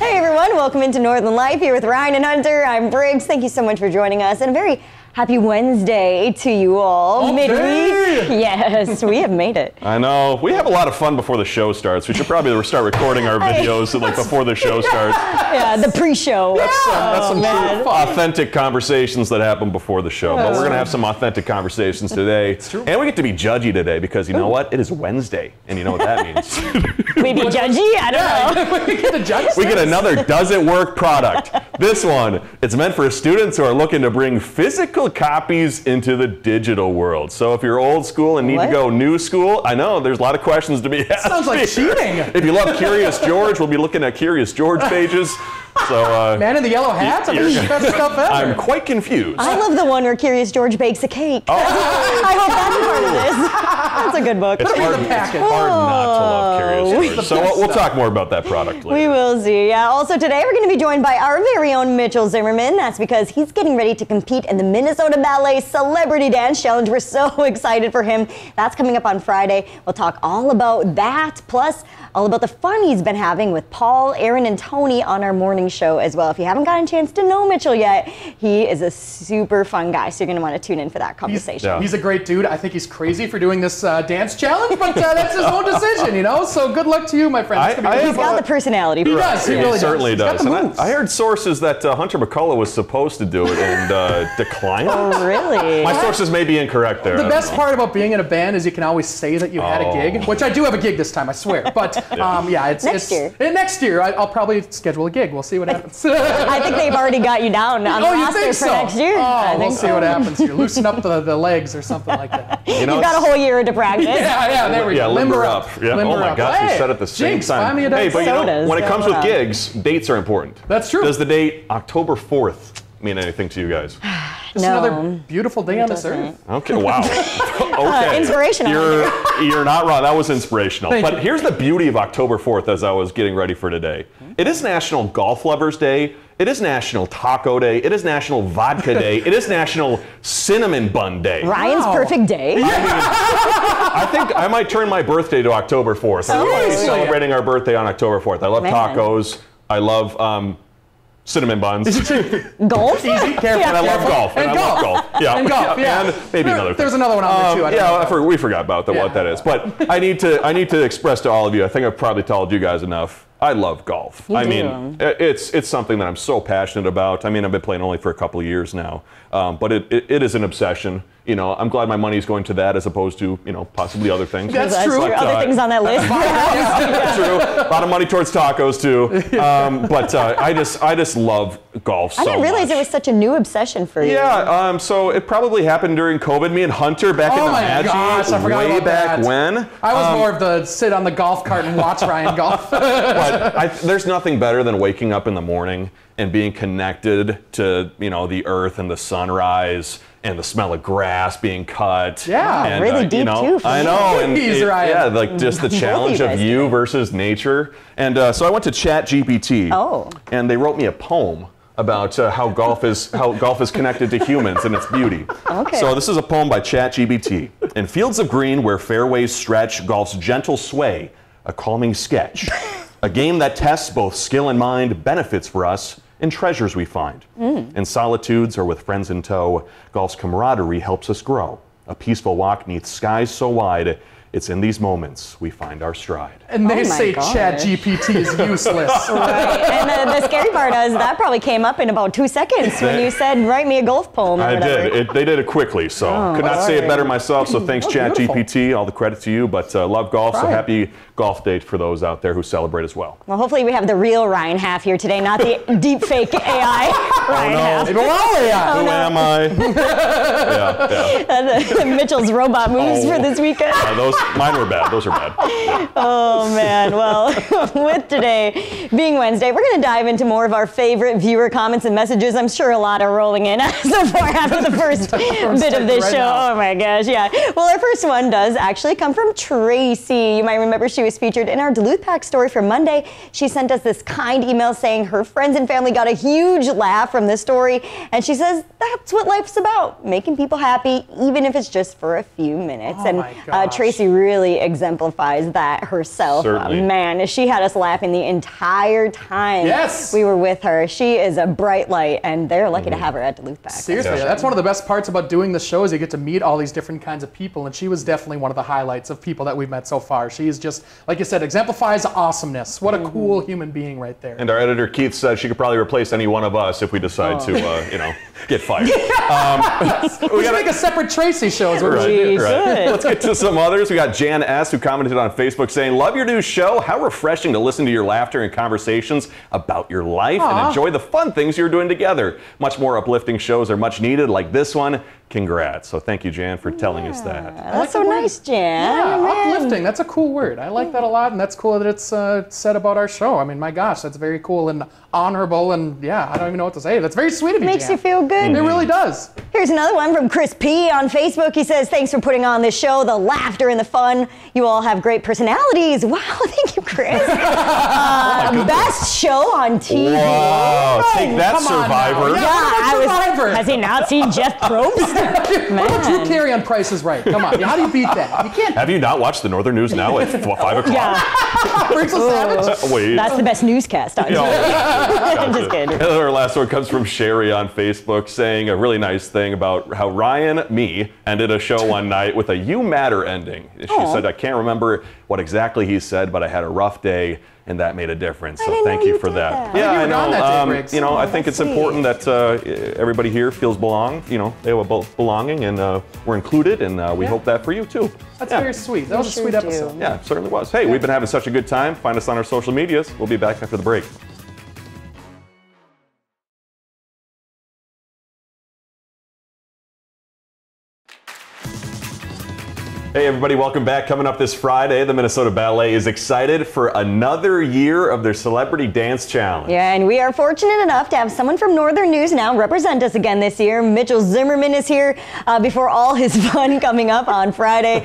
Hey everyone, welcome into Northern Life here with Ryan and Hunter. I'm Briggs. Thank you so much for joining us, and a very happy Wednesday to you all. Midweek. Yes, we have made it. I know. We have a lot of fun before the show starts. We should probably start recording our videos like before the show starts. Yeah, the pre-show. That's some true authentic conversations that happen before the show. But we're going to have some authentic conversations today. It's true. And we get to be judgy today because you know what? It is Wednesday. And you know what that means. We be judgy? I don't know. We get another Does It Work product. This one, it's meant for students who are looking to bring physical copies into the digital world. So if you're old school and need to go new school, I know there's a lot of questions to be asked. Sounds like cheating. If you love Curious George, we'll be looking at Curious George pages. So, Man in the yellow hats? I mean, best stuff ever. I'm quite confused. I love the one where Curious George bakes a cake. Oh. I hope that's a part of this. That's a good book. It's hard not to love Curious George. So we'll talk more about that product later. We will see. Yeah. Also today we're going to be joined by our very own Mitchell Zimmermann. That's because he's getting ready to compete in the Minnesota Ballet Celebrity Dance Challenge. We're so excited for him. That's coming up on Friday. We'll talk all about that, plus all about the fun he's been having with Paul, Aaron, and Tony on our morning show as well. If you haven't gotten a chance to know Mitchell yet, he is a super fun guy, so you're going to want to tune in for that conversation. He's a great dude. I think he's crazy for doing this dance challenge, but that's his own decision, you know? So good luck to you, my friend. He's got the personality. He does. He really certainly does. And I heard sources that Hunter McCullough was supposed to do it and declined. Oh, really? My sources may be incorrect there. The best part about being in a band is you can always say that you had a gig, which I do have a gig this time, I swear. But next year. Next year, I'll probably schedule a gig. We'll see what happens. I think they've already got you down on the roster for next year. Oh, we'll see what happens here. Loosen up the legs or something like that. You know, you've got a whole year to practice. Yeah, there we go. Limber up. Yeah. Oh my gosh, you said it at the same time. Hey, but you know, when it comes with gigs, dates are important. That's true. Does the date October 4th mean anything to you guys? Just another beautiful day on this earth. Okay, wow. Okay. Inspirational. You're not wrong. That was inspirational. But here's the beauty of October 4th as I was getting ready for today. It is National Golf Lovers Day. It is National Taco Day. It is National Vodka Day. It is National Cinnamon Bun Day. Ryan's perfect day. I mean, I think I might turn my birthday to October 4th. We're going to be celebrating our birthday on October 4th. I love tacos. I love cinnamon buns. Golf? Easy, careful. And I love golf. And golf. I love golf. Yeah. And golf, yeah. And maybe another thing. There's another one on there too. We forgot about what that is. But I need to express to all of you, I think I've probably told you guys enough, I love golf. I mean, it's something that I'm so passionate about. I mean, I've been playing only for a couple of years now, but it is an obsession. You know, I'm glad my money's going to that as opposed to, you know, possibly other things. That's true. But, other things on that list. That's true. A lot of money towards tacos too. But I just love golf so much. I didn't realize it was such a new obsession for you. Yeah. So it probably happened during COVID. Me and Hunter back in the Magi, way back when. I was more of the sit on the golf cart and watch Ryan golf. But there's nothing better than waking up in the morning and being connected to, you know, the earth and the sunrise and the smell of grass being cut. Yeah, and, really deep too. I know, and like just the challenge of you versus nature. And so I went to ChatGPT. And they wrote me a poem about how golf is connected to humans and its beauty. Okay. So this is a poem by ChatGPT. In fields of green where fairways stretch, golf's gentle sway, a calming sketch. A game that tests both skill and mind, benefits for us, and treasures we find. In solitudes or with friends in tow, golf's camaraderie helps us grow. A peaceful walk 'neath skies so wide, it's in these moments we find our stride. And they say ChatGPT is useless. Right. And the scary part is that probably came up in about 2 seconds when you said, write me a golf poem. I did. They did it quickly, so could not say it better myself. So thanks, ChatGPT. All the credit to you. But love golf, so happy golf day for those out there who celebrate as well. Well, hopefully we have the real Ryan half here today, not the deep fake AI Ryan half. Maybe we're all AI. Who am I? Mitchell's robot moves for this weekend. Mine were bad. Those are bad. Yeah. Oh, man. Well, with today being Wednesday, we're going to dive into more of our favorite viewer comments and messages. I'm sure a lot are rolling in so far after the first bit of this show. Oh, my gosh. Yeah. Well, our first one does actually come from Tracy. You might remember she was featured in our Duluth Pack story for Monday. She sent us this kind email saying her friends and family got a huge laugh from this story, and she says that's what life's about, making people happy, even if it's just for a few minutes. Oh, and Tracy really exemplifies that herself. Certainly. Man, she had us laughing the entire time we were with her. She is a bright light, and they're lucky to have her at Duluth Pack. Seriously, that's one of the best parts about doing the show is you get to meet all these different kinds of people, and she was definitely one of the highlights of people that we've met so far. She is just, like you said, exemplifies awesomeness. What a cool human being right there. And our editor Keith says she could probably replace any one of us if we decide to, get fired. We gotta make a separate Tracy show. Is what we should do. Right. Let's get to some others. We got Jan S. who commented on Facebook saying, "Love your new show. How refreshing to listen to your laughter and conversations about your life and enjoy the fun things you're doing together. Much more uplifting shows are much needed, like this one. Congrats." So thank you, Jan, for telling us that. That's so nice, Jan. Yeah, uplifting. That's a cool word. I like that a lot, and that's cool that it's said about our show. I mean, my gosh, that's very cool and honorable, and yeah, I don't even know what to say. That's very sweet of you, Makes Jan. you feel good. It really does. Here's another one from Chris P. on Facebook. He says, "Thanks for putting on this show, the laughter and the fun. You all have great personalities." Wow, thank you, Chris. Best show on TV. Wow, take that, come on Survivor. now. Yeah, Survivor. Has he not seen Jeff Probst? What about Drew Carey on Price is Right? Come on, how do you beat that? You can't. Have you not watched the Northern News now at 5 o'clock? Yeah. Rachel Savage? Wait. That's the best newscast on TV. I'm just kidding. And our last one comes from Sherry on Facebook saying a really nice thing about how Ryan, me, ended a show one night with a "You Matter" ending. She said, "I can't remember what exactly he said, but I had a rough day, and that made a difference." So thank you for that. Yeah, I know. I think it's important that everybody here feels they have a belonging, and we're included, and we hope that for you too. That's very sweet. That was a sweet episode. Yeah, it certainly was. Hey, we've been having such a good time. Find us on our social medias. We'll be back after the break. Hey everybody, welcome back. Coming up this Friday, the Minnesota Ballet is excited for another year of their Celebrity Dance Challenge. Yeah, and we are fortunate enough to have someone from Northern News now represent us again this year. Mitchell Zimmermann is here before all his fun coming up on Friday.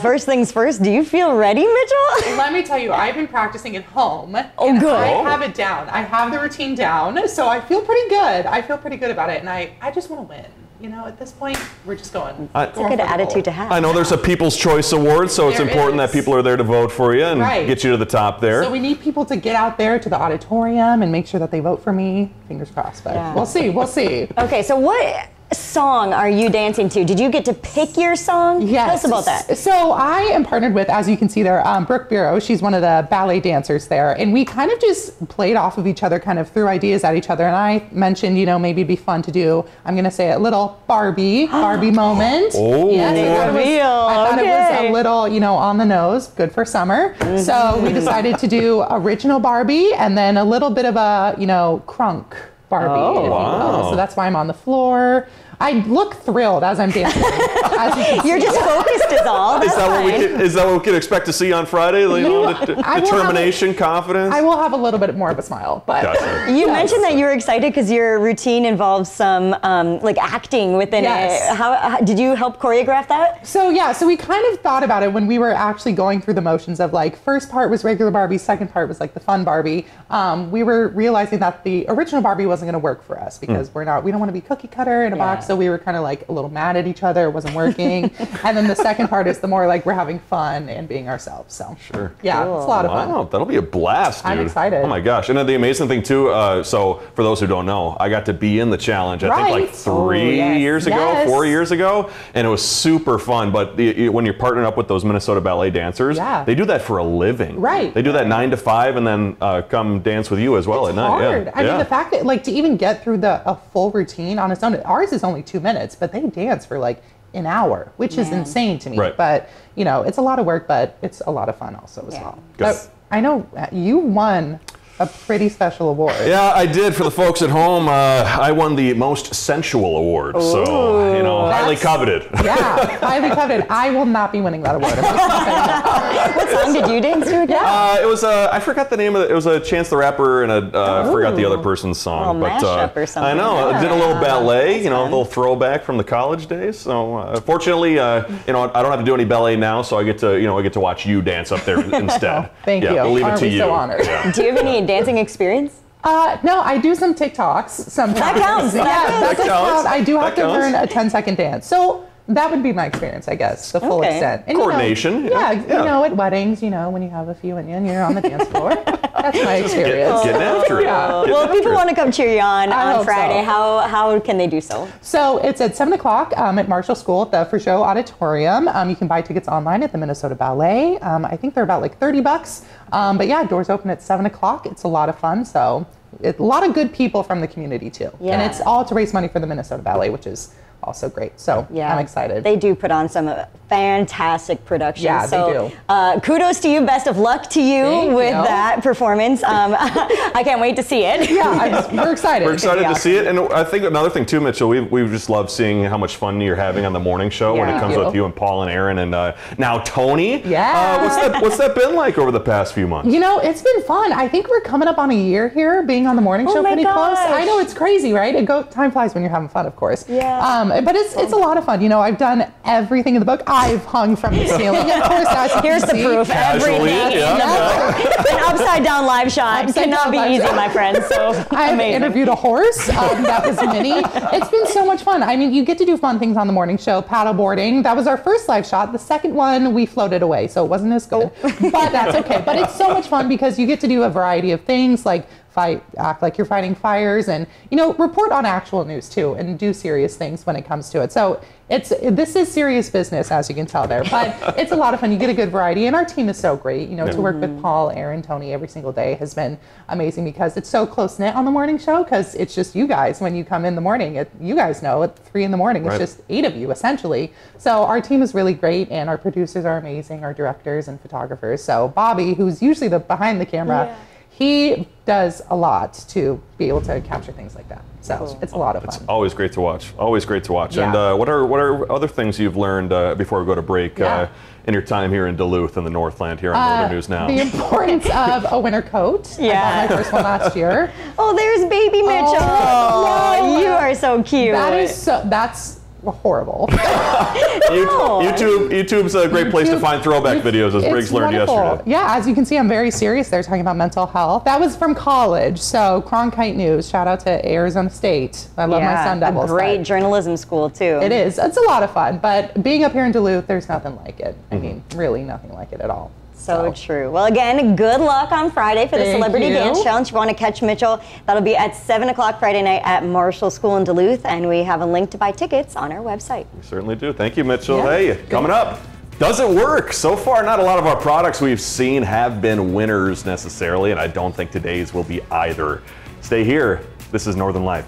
First things first, do you feel ready, Mitchell? Let me tell you, I've been practicing at home. Oh, good. I have it down. I have the routine down, so I feel pretty good. I feel pretty good about it, and I just want to win. You know, at this point, we're just going. It's a good attitude to have. I know there's a People's Choice Award, so it's important that people are there to vote for you and get you to the top there. So we need people to get out there to the auditorium and make sure that they vote for me. Fingers crossed, but we'll see. We'll see. Okay, so what song are you dancing to? Did you get to pick your song? Yes. Tell us about that. So I am partnered with, as you can see there, Brooke Bureau. She's one of the ballet dancers there. And we kind of just played off of each other, kind of threw ideas at each other. And I mentioned, maybe it'd be fun to do, I'm going to say a little Barbie moment. Oh, yes, I thought it was a little, on the nose, good for summer. So we decided to do original Barbie and then a little bit of a, crunk Barbie. Oh, wow. So that's why I'm on the floor. I look thrilled as I'm dancing. You're just focused is all. Is that what we can expect to see on Friday? Determination, confidence? I will have a little bit more of a smile. But gotcha. You mentioned that you were excited because your routine involves some acting within it. How did you help choreograph that? So we kind of thought about it when we were actually going through the motions of first part was regular Barbie, second part was the fun Barbie. We were realizing that the original Barbie wasn't going to work for us because we don't want to be cookie cutter in a box. So we were kind of a little mad at each other. It wasn't working. And then the second part is the more we're having fun and being ourselves. So sure. Yeah, cool. It's a lot of fun. Wow, that'll be a blast, dude. I'm excited. Oh my gosh. And then the amazing thing too, so for those who don't know, I got to be in the challenge, I think 3 years ago, 4 years ago, and it was super fun. But when you're partnering up with those Minnesota Ballet dancers, they do that for a living. Right. They do that 9 to 5 and then come dance with you as well at night. Hard. Yeah. I mean, the fact that to even get through a full routine on its own, ours is only 2 minutes, but they dance for an hour, which is insane to me. Right. But it's a lot of work, but it's a lot of fun also as well. Good. But I know you won a pretty special award. Yeah, I did. For the folks at home, I won the most sensual award. So, you know, highly coveted. Yeah, highly coveted. I will not be winning that award. What song did you dance to again? It was I forgot the name of it. It was a Chance the Rapper and I forgot the other person's song. Mashup or something. I know. I did a little ballet, you know, a little throwback from the college days. So fortunately, you know, I don't have to do any ballet now, so I get to watch you dance up there instead. Thank you. We'll leave it to you. So honored. Yeah. Do you have any dancing experience? No, I do some TikToks sometimes. That counts. That does count. I do have That to counts. learn a 10-second dance. So that would be my experience, I guess, the full extent. And, coordination. You know, at weddings, you know, when you have a few in you and you're on the dance floor. That's my experience. Getting after it. Yeah. Getting Well, if after people it. want to come cheer you on hope Friday, so. how can they do so? So it's at 7 o'clock at Marshall School at the For Show Auditorium. You can buy tickets online at the Minnesota Ballet. I think they're about like $30. But yeah, doors open at 7 o'clock. It's a lot of fun. So a lot of good people from the community too. Yeah. And it's all to raise money for the Minnesota Ballet, which is also great. So I'm excited. They do put on some fantastic productions. Yeah, so, they do. Kudos to you. Best of luck to you Thank with you. that performance. I can't wait to see it. Yeah, we're excited. We're excited to see it, and I think another thing too, Mitchell. We just love seeing how much fun you're having on the morning show when it Yeah. comes Thank with you. you and Paul and Aaron, and now Tony. Yeah. What's that been like over the past few months? You know, it's been fun. I think we're coming up on a year here being on the morning show my pretty close. gosh. I know it's crazy, right? Time flies when you're having fun, of course. Yeah. But it's a lot of fun. You know, I've done everything in the book. I've hung from the ceiling. Of course, as you Here's can the see. proof. Casually, Everything in the book. An upside down live shot Upside cannot down be live easy, shot. my friend. So I've amazing. interviewed a horse. That was Minnie. It's been so much fun. I mean, you get to do fun things on the morning show. Paddleboarding. That was our first live shot. The second one, we floated away, so it wasn't as good. But that's okay. But it's so much fun because you get to do a variety of things like act like you're fighting fires and, you know, report on actual news too and do serious things when it comes to it. So this is serious business, as you can tell there, but it's a lot of fun. You get a good variety, and our team is so great. You know, to work with Paul, Aaron, Tony every single day has been amazing because it's so close knit on the morning show because it's just you guys when you come in the morning. You guys know at 3 in the morning, it's just 8 of you essentially. So our team is really great, and our producers are amazing, our directors and photographers. So Bobby, who's usually the behind the camera, he does a lot to be able to capture things like that. So it's a lot of fun. It's always great to watch. Always great to watch. Yeah. And what are other things you've learned before we go to break in your time here in Duluth in the Northland here on Northern News Now? The importance of a winter coat. Yeah. I bought my first one last year. Oh, there's baby Mitchell. no. You are so cute. That's horrible. YouTube's a great place to find throwback videos, as Briggs learned yesterday. Yeah, as you can see, I'm very serious. They're talking about mental health. That was from college. So Cronkite News. Shout out to Arizona State. I love my Sun Devils. A great journalism school too. It is. It's a lot of fun. But being up here in Duluth, there's nothing like it. I mean, really nothing like it at all. So true. Well, again, good luck on Friday for the Celebrity Dance Challenge. If you want to catch Mitchell, that'll be at 7 o'clock Friday night at Marshall School in Duluth, and we have a link to buy tickets on our website. We certainly do. Thank you, Mitchell. Yeah. Hey, coming up. Does it work? So far, not a lot of our products we've seen have been winners necessarily, and I don't think today's will be either. Stay here. This is Northern Life.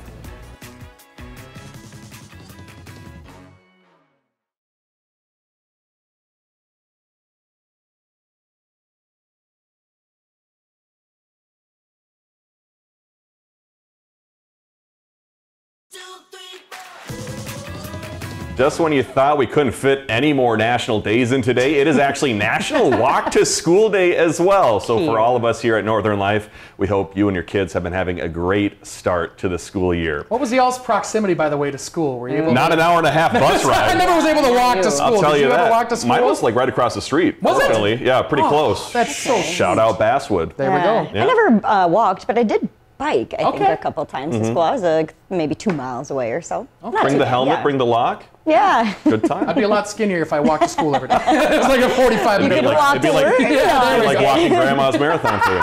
Just when you thought we couldn't fit any more national days in today, it is actually National Walk to School Day as well. So for all of us here at Northern Life, we hope you and your kids have been having a great start to the school year. What was y'all's proximity, by the way, to school? Were you able Not an hour and a half bus I ride. never was able to walk to school. I'll tell Did you you that. ever walk to school? Mine was like right across the street. Was it? Fortunately. Yeah, pretty close. That's so Shout out Basswood. There we go. Yeah. I never walked, but I did bike, I think, Okay. a couple times to school. I was maybe 2 miles away or so. Not Bring too the bad, helmet, yeah. bring the lock. Yeah. Good time. I'd be a lot skinnier if I walked to school every day. It was like a 45-minute could walk. walk it'd be to like- work. It'd be like walking grandma's marathon for you.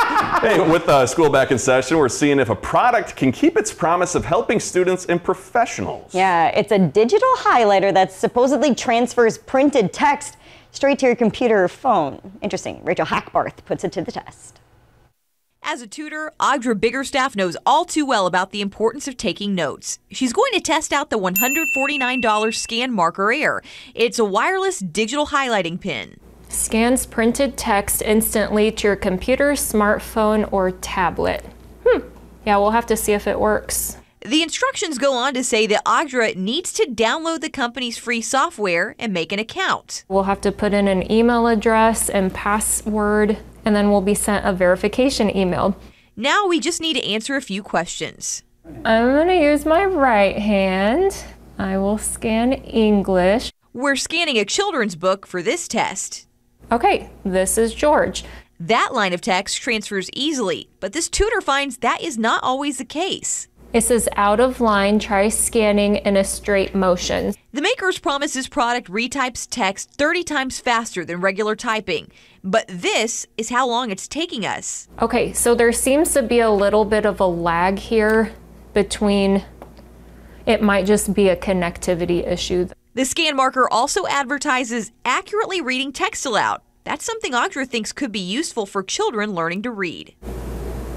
Hey, with school back in session, we're seeing if a product can keep its promise of helping students and professionals. Yeah, it's a digital highlighter that supposedly transfers printed text straight to your computer or phone. Interesting. Rachel Hackbarth puts it to the test. As a tutor, Audra Biggerstaff knows all too well about the importance of taking notes. She's going to test out the $149 Scan Marker Air. It's a wireless digital highlighting pen. Scans printed text instantly to your computer, smartphone, or tablet. Yeah, we'll have to see if it works. The instructions go on to say that Audra needs to download the company's free software and make an account. We'll have to put in an email address and password, and then we'll be sent a verification email. Now we just need to answer a few questions. I'm gonna use my right hand. I will scan English. We're scanning a children's book for this test. Okay, this is George. That line of text transfers easily, but this tutor finds that is not always the case. It says out of line, try scanning in a straight motion. The makers promise this product retypes text 30 times faster than regular typing, but this is how long it's taking us. Okay, so there seems to be a little bit of a lag here between, it might just be a connectivity issue. The scan marker also advertises accurately reading text aloud. That's something Audra thinks could be useful for children learning to read.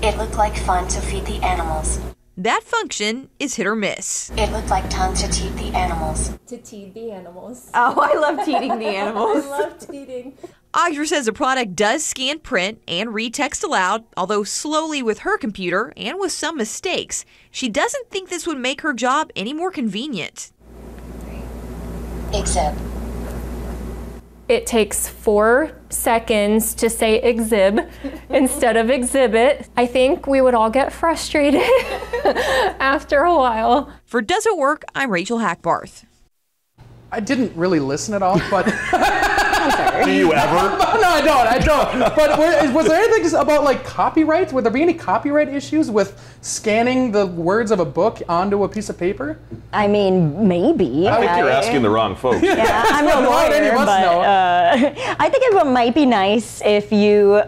It looked like fun to feed the animals. That function is hit or miss. It looked like tongue to teeth the animals. To teed the animals. Oh, I love teething the animals. I love teeding. Audra says the product does scan print and read text aloud, although slowly with her computer and with some mistakes. She doesn't think this would make her job any more convenient. Exhib. It takes 4 seconds to say exhib instead of exhibit. I think we would all get frustrated after a while. For Does It Work, I'm Rachel Hackbarth. I didn't really listen at all, but Do you ever? no, I don't. But was there anything about like copyright? Would there be any copyright issues with scanning the words of a book onto a piece of paper? I mean, maybe. I think you're asking the wrong folks. Yeah, I'm no Well, any lawyer, of us but know. I think it might be nice if you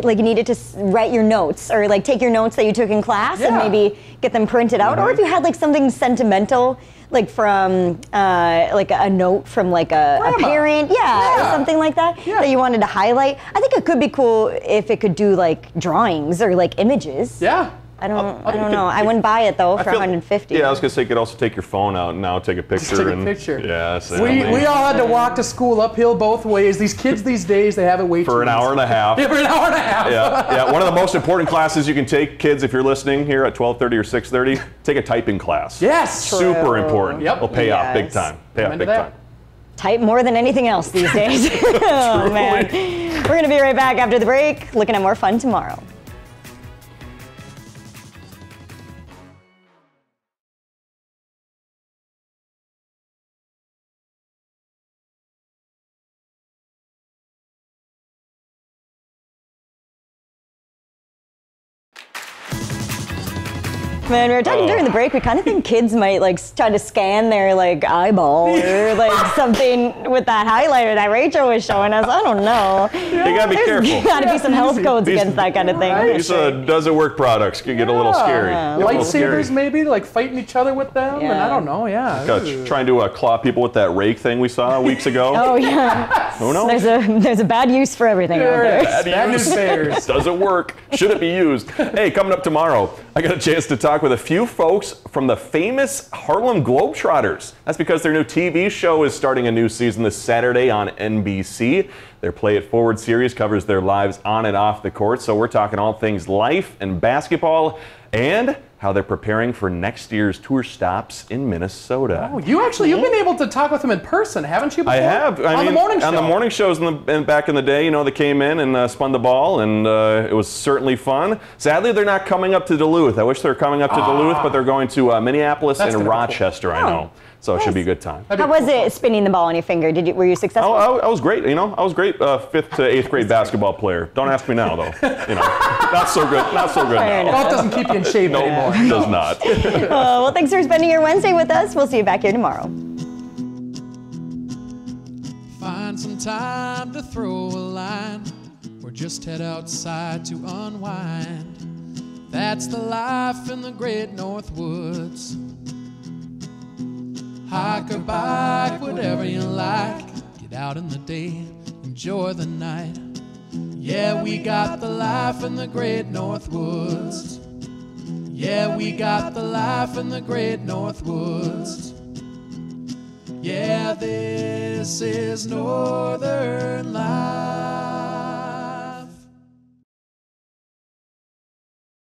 like needed to write your notes or like take your notes that you took in class and Yeah. maybe get them printed out, or if you had like something sentimental, like from like a note from like a parent, or something like that that you wanted to highlight. I think it could be cool if it could do like drawings or like images. Yeah. I don't know. I wouldn't buy it though for $150. Yeah, I was gonna say you could also take your phone out and now take a picture. Take a picture. Yeah, same We thing. all had to walk to school uphill both ways. These kids these days, they have it way too for an hour and a half. Yeah, for an hour and a half. Yeah. One of the most important classes you can take, kids, if you're listening here at 12:30 or 6:30, take a typing class. Yes. Super important. Yep. It'll pay off big Yes. time. Pay off Amen big to that. time. Type more than anything else these days. Oh man. We're gonna be right back after the break, looking at more fun tomorrow. Man, we were talking during the break. We kind of think kids might like try to scan their like eyeball or like something with that highlighter that Rachel was showing us. I don't know. You gotta be careful. There's got to be some health codes These- against that kind of thing. Right. These Does It Work products can get a little scary. Get a little scary. Lightsabers maybe, like fighting each other with them, and Yeah. I don't know. Yeah. Trying to claw people with that rake thing we saw weeks ago. Oh yeah. Who knows? There's a bad use for everything out there. Bad news bears. Does it work? Should it be used? Hey, coming up tomorrow, I got a chance to talk with a few folks from the famous Harlem Globetrotters. That's because their new TV show is starting a new season this Saturday on NBC. Their Play It Forward series covers their lives on and off the court, so we're talking all things life and basketball and how they're preparing for next year's tour stops in Minnesota. Oh, you've been able to talk with them in person, haven't you? Before? I have. On the morning show. On the morning shows back in the day, they came in and spun the ball, and it was certainly fun. Sadly, they're not coming up to Duluth. I wish they were coming up to Duluth, but they're going to Minneapolis That's and gonna be cool. Rochester, I know. So it should be a good time. How was it spinning the ball on your finger? Were you successful? I was great. I was great. 5th to 8th grade basketball player. Don't ask me now, though. Not so good. Not so good Fair now. Golf doesn't keep you in shape anymore. It does not. Well, thanks for spending your Wednesday with us. We'll see you back here tomorrow. Find some time to throw a line, or just head outside to unwind. That's the life in the great North Woods. Hike or bike, whatever you like. Get out in the day, enjoy the night. Yeah, we got the life in the great North Woods. Yeah, we got the life in the great North Woods. Yeah, this is Northern Light.